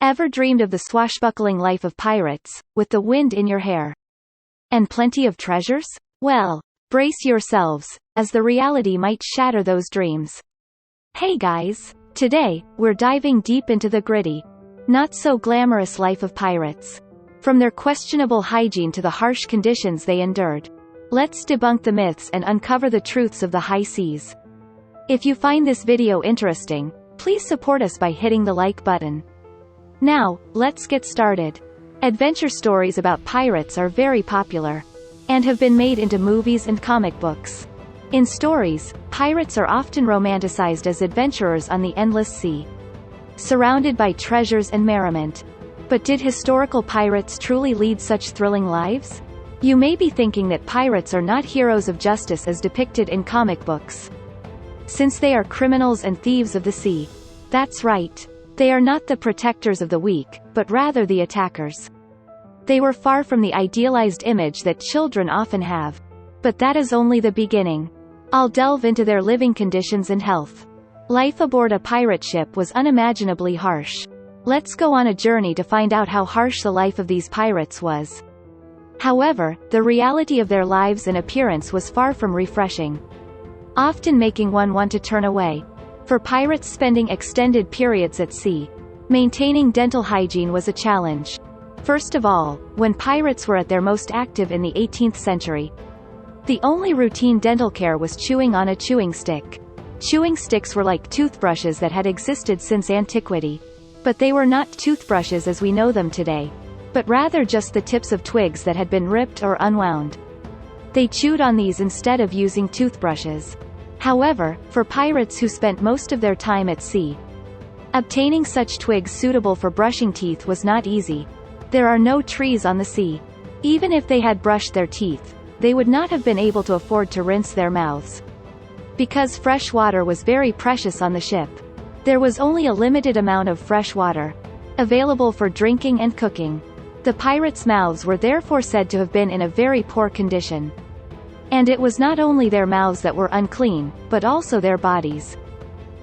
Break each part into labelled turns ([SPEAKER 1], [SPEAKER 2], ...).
[SPEAKER 1] Ever dreamed of the swashbuckling life of pirates, with the wind in your hair? And plenty of treasures? Well, brace yourselves, as the reality might shatter those dreams. Hey guys! Today, we're diving deep into the gritty, not-so-glamorous life of pirates. From their questionable hygiene to the harsh conditions they endured. Let's debunk the myths and uncover the truths of the high seas. If you find this video interesting, please support us by hitting the like button. Now, let's get started. Adventure stories about pirates are very popular, and have been made into movies and comic books. In stories, pirates are often romanticized as adventurers on the endless sea, surrounded by treasures and merriment. But did historical pirates truly lead such thrilling lives? You may be thinking that pirates are not heroes of justice as depicted in comic books, since they are criminals and thieves of the sea. That's right. They are not the protectors of the weak, but rather the attackers. They were far from the idealized image that children often have. But that is only the beginning. I'll delve into their living conditions and health. Life aboard a pirate ship was unimaginably harsh. Let's go on a journey to find out how harsh the life of these pirates was. However, the reality of their lives and appearance was far from refreshing, often making one want to turn away. For pirates spending extended periods at sea, maintaining dental hygiene was a challenge. First of all, when pirates were at their most active in the 18th century, the only routine dental care was chewing on a chewing stick. Chewing sticks were like toothbrushes that had existed since antiquity. But they were not toothbrushes as we know them today, but rather just the tips of twigs that had been ripped or unwound. They chewed on these instead of using toothbrushes. However, for pirates who spent most of their time at sea, obtaining such twigs suitable for brushing teeth was not easy. There are no trees on the sea. Even if they had brushed their teeth, they would not have been able to afford to rinse their mouths, because fresh water was very precious on the ship. There was only a limited amount of fresh water available for drinking and cooking. The pirates' mouths were therefore said to have been in a very poor condition. And it was not only their mouths that were unclean, but also their bodies.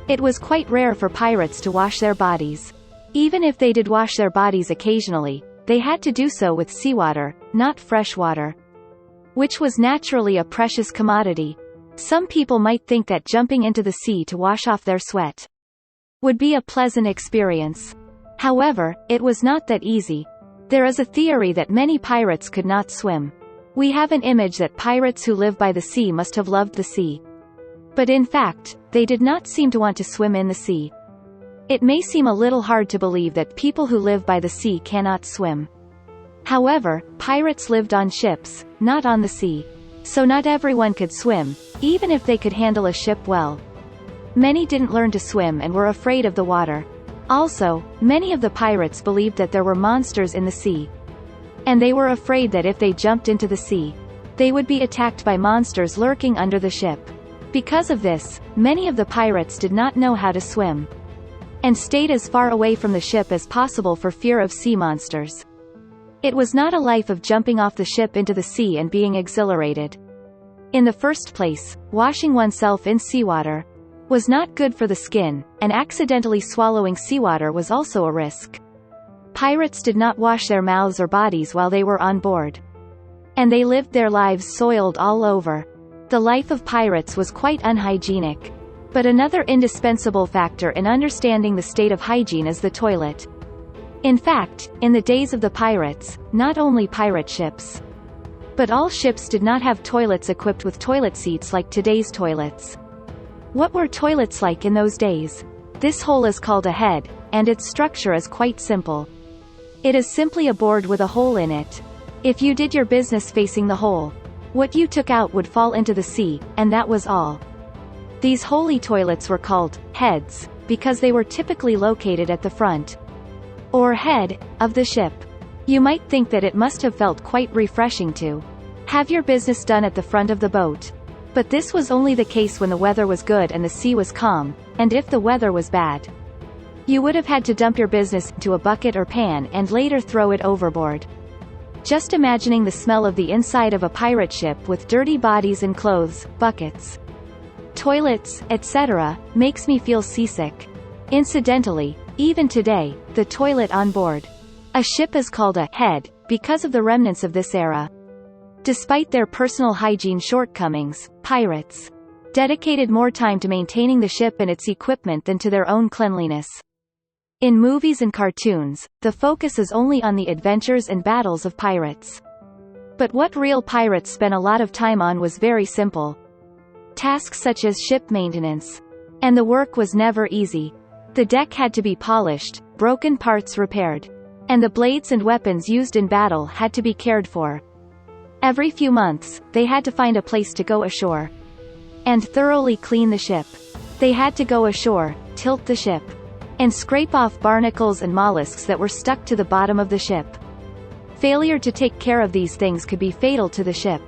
[SPEAKER 1] It was quite rare for pirates to wash their bodies. Even if they did wash their bodies occasionally, they had to do so with seawater, not fresh water, which was naturally a precious commodity. Some people might think that jumping into the sea to wash off their sweat would be a pleasant experience. However, it was not that easy. There is a theory that many pirates could not swim. We have an image that pirates who live by the sea must have loved the sea. But in fact, they did not seem to want to swim in the sea. It may seem a little hard to believe that people who live by the sea cannot swim. However, pirates lived on ships, not on the sea. So not everyone could swim, even if they could handle a ship well. Many didn't learn to swim and were afraid of the water. Also, many of the pirates believed that there were monsters in the sea, and they were afraid that if they jumped into the sea, they would be attacked by monsters lurking under the ship. Because of this, many of the pirates did not know how to swim, and stayed as far away from the ship as possible for fear of sea monsters. It was not a life of jumping off the ship into the sea and being exhilarated. In the first place, washing oneself in seawater was not good for the skin, and accidentally swallowing seawater was also a risk. Pirates did not wash their mouths or bodies while they were on board, and they lived their lives soiled all over. The life of pirates was quite unhygienic. But another indispensable factor in understanding the state of hygiene is the toilet. In fact, in the days of the pirates, not only pirate ships, but all ships did not have toilets equipped with toilet seats like today's toilets. What were toilets like in those days? This hole is called a head, and its structure is quite simple. It is simply a board with a hole in it. If you did your business facing the hole, what you took out would fall into the sea, and that was all. These holy toilets were called heads, because they were typically located at the front, or head, of the ship. You might think that it must have felt quite refreshing to have your business done at the front of the boat. But this was only the case when the weather was good and the sea was calm, and if the weather was bad, you would have had to dump your business into a bucket or pan and later throw it overboard. Just imagining the smell of the inside of a pirate ship with dirty bodies and clothes, buckets, toilets, etc., makes me feel seasick. Incidentally, Even today, the toilet on board a ship is called a head, because of the remnants of this era. Despite their personal hygiene shortcomings, pirates dedicated more time to maintaining the ship and its equipment than to their own cleanliness. In movies and cartoons, the focus is only on the adventures and battles of pirates. But what real pirates spent a lot of time on was very simple. Tasks such as ship maintenance. And the work was never easy. The deck had to be polished, broken parts repaired. And the blades and weapons used in battle had to be cared for. Every few months, they had to find a place to go ashore and thoroughly clean the ship. They had to go ashore, tilt the ship, and scrape off barnacles and mollusks that were stuck to the bottom of the ship. Failure to take care of these things could be fatal to the ship,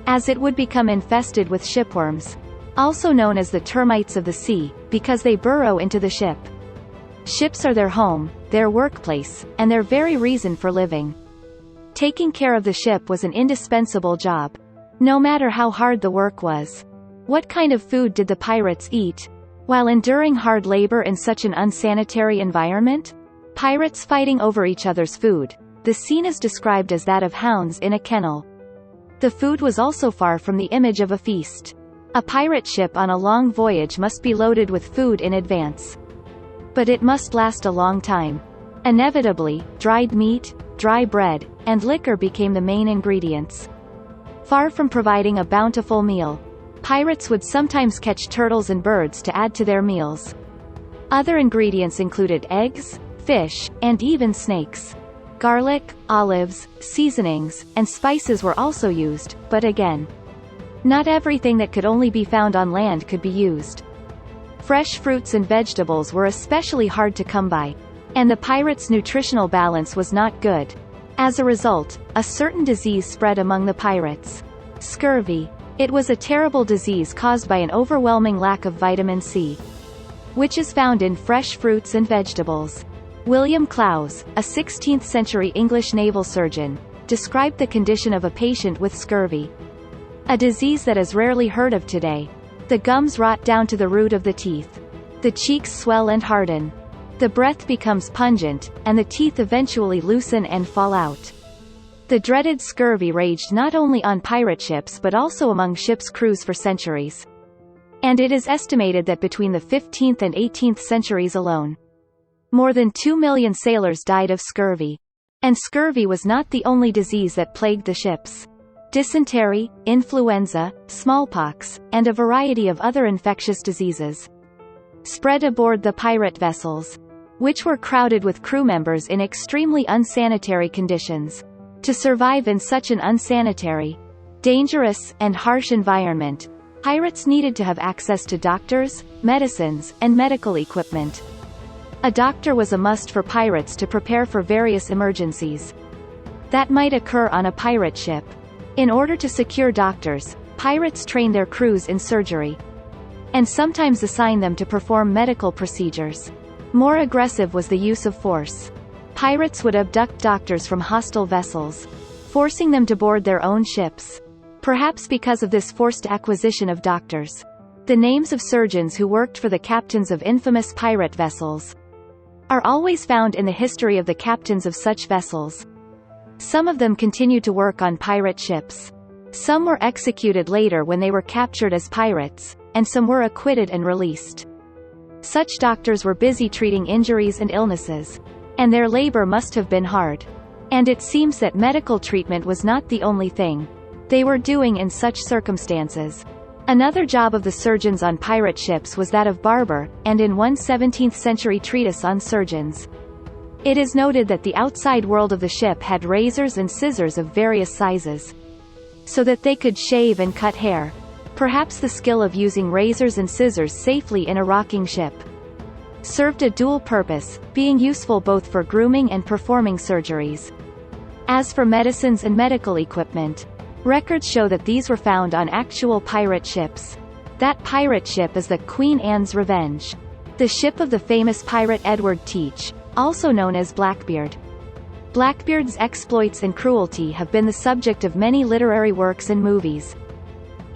[SPEAKER 1] as it would become infested with shipworms, also known as the termites of the sea, because they burrow into the ship. Ships are their home, their workplace, and their very reason for living. Taking care of the ship was an indispensable job, no matter how hard the work was. What kind of food did the pirates eat while enduring hard labor in such an unsanitary environment? Pirates fighting over each other's food. The scene is described as that of hounds in a kennel. The food was also far from the image of a feast. A pirate ship on a long voyage must be loaded with food in advance. But it must last a long time. Inevitably, dried meat, dry bread, and liquor became the main ingredients. Far from providing a bountiful meal, pirates would sometimes catch turtles and birds to add to their meals. Other ingredients included eggs, fish, and even snakes. Garlic, olives, seasonings, and spices were also used, but again, not everything that could only be found on land could be used. Fresh fruits and vegetables were especially hard to come by, and the pirates' nutritional balance was not good. As a result, a certain disease spread among the pirates. Scurvy. It was a terrible disease caused by an overwhelming lack of vitamin C, which is found in fresh fruits and vegetables. William Clowes, a 16th-century English naval surgeon, described the condition of a patient with scurvy, a disease that is rarely heard of today. The gums rot down to the root of the teeth. The cheeks swell and harden. The breath becomes pungent, and the teeth eventually loosen and fall out. The dreaded scurvy raged not only on pirate ships but also among ships' crews for centuries. And it is estimated that between the 15th and 18th centuries alone, more than 2 million sailors died of scurvy. And scurvy was not the only disease that plagued the ships. Dysentery, influenza, smallpox, and a variety of other infectious diseases spread aboard the pirate vessels, which were crowded with crew members in extremely unsanitary conditions. To survive in such an unsanitary, dangerous, and harsh environment, pirates needed to have access to doctors, medicines, and medical equipment. A doctor was a must for pirates to prepare for various emergencies that might occur on a pirate ship. In order to secure doctors, pirates trained their crews in surgery, and sometimes assigned them to perform medical procedures. More aggressive was the use of force. Pirates would abduct doctors from hostile vessels, forcing them to board their own ships. Perhaps because of this forced acquisition of doctors, the names of surgeons who worked for the captains of infamous pirate vessels are always found in the history of the captains of such vessels. Some of them continued to work on pirate ships. Some were executed later when they were captured as pirates, and some were acquitted and released. Such doctors were busy treating injuries and illnesses, and their labor must have been hard. And it seems that medical treatment was not the only thing they were doing in such circumstances. Another job of the surgeons on pirate ships was that of barber, and in one 17th-century treatise on surgeons, it is noted that the outside world of the ship had razors and scissors of various sizes, so that they could shave and cut hair. Perhaps the skill of using razors and scissors safely in a rocking ship served a dual purpose, being useful both for grooming and performing surgeries. As for medicines and medical equipment, records show that these were found on actual pirate ships. That pirate ship is the Queen Anne's Revenge, the ship of the famous pirate Edward Teach, also known as Blackbeard. Blackbeard's exploits and cruelty have been the subject of many literary works and movies,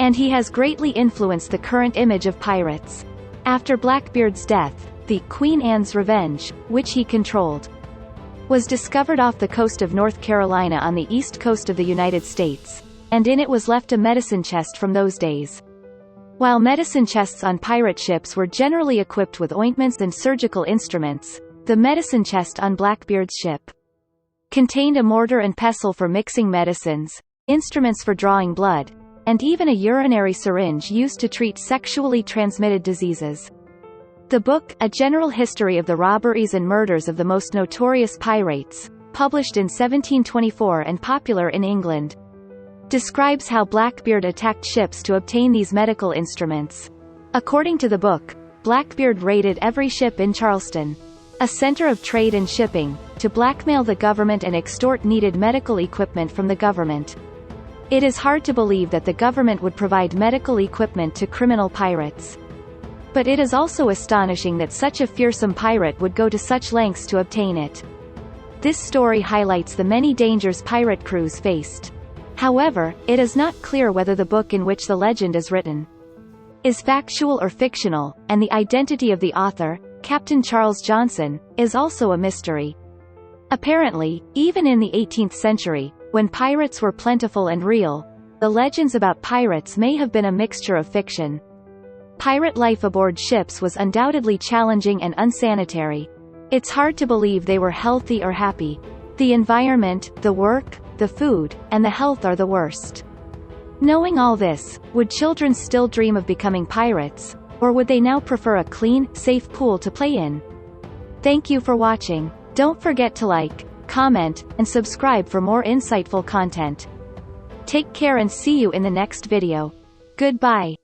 [SPEAKER 1] and he has greatly influenced the current image of pirates. After Blackbeard's death, the Queen Anne's Revenge, which he controlled, was discovered off the coast of North Carolina on the east coast of the United States, and in it was left a medicine chest from those days. While medicine chests on pirate ships were generally equipped with ointments and surgical instruments, the medicine chest on Blackbeard's ship contained a mortar and pestle for mixing medicines, instruments for drawing blood, and even a urinary syringe used to treat sexually transmitted diseases. The book, A General History of the Robberies and Murders of the Most Notorious Pirates, published in 1724 and popular in England, describes how Blackbeard attacked ships to obtain these medical instruments. According to the book, Blackbeard raided every ship in Charleston, a center of trade and shipping, to blackmail the government and extort needed medical equipment from the government. It is hard to believe that the government would provide medical equipment to criminal pirates. But it is also astonishing that such a fearsome pirate would go to such lengths to obtain it. This story highlights the many dangers pirate crews faced. However, it is not clear whether the book in which the legend is written is factual or fictional, and the identity of the author, Captain Charles Johnson, is also a mystery. Apparently, even in the 18th century, when pirates were plentiful and real, the legends about pirates may have been a mixture of fiction. Pirate life aboard ships was undoubtedly challenging and unsanitary. It's hard to believe they were healthy or happy. The environment, the work, the food, and the health are the worst. Knowing all this, would children still dream of becoming pirates, or would they now prefer a clean, safe pool to play in? Thank you for watching. Don't forget to like, comment, and subscribe for more insightful content. Take care and see you in the next video. Goodbye.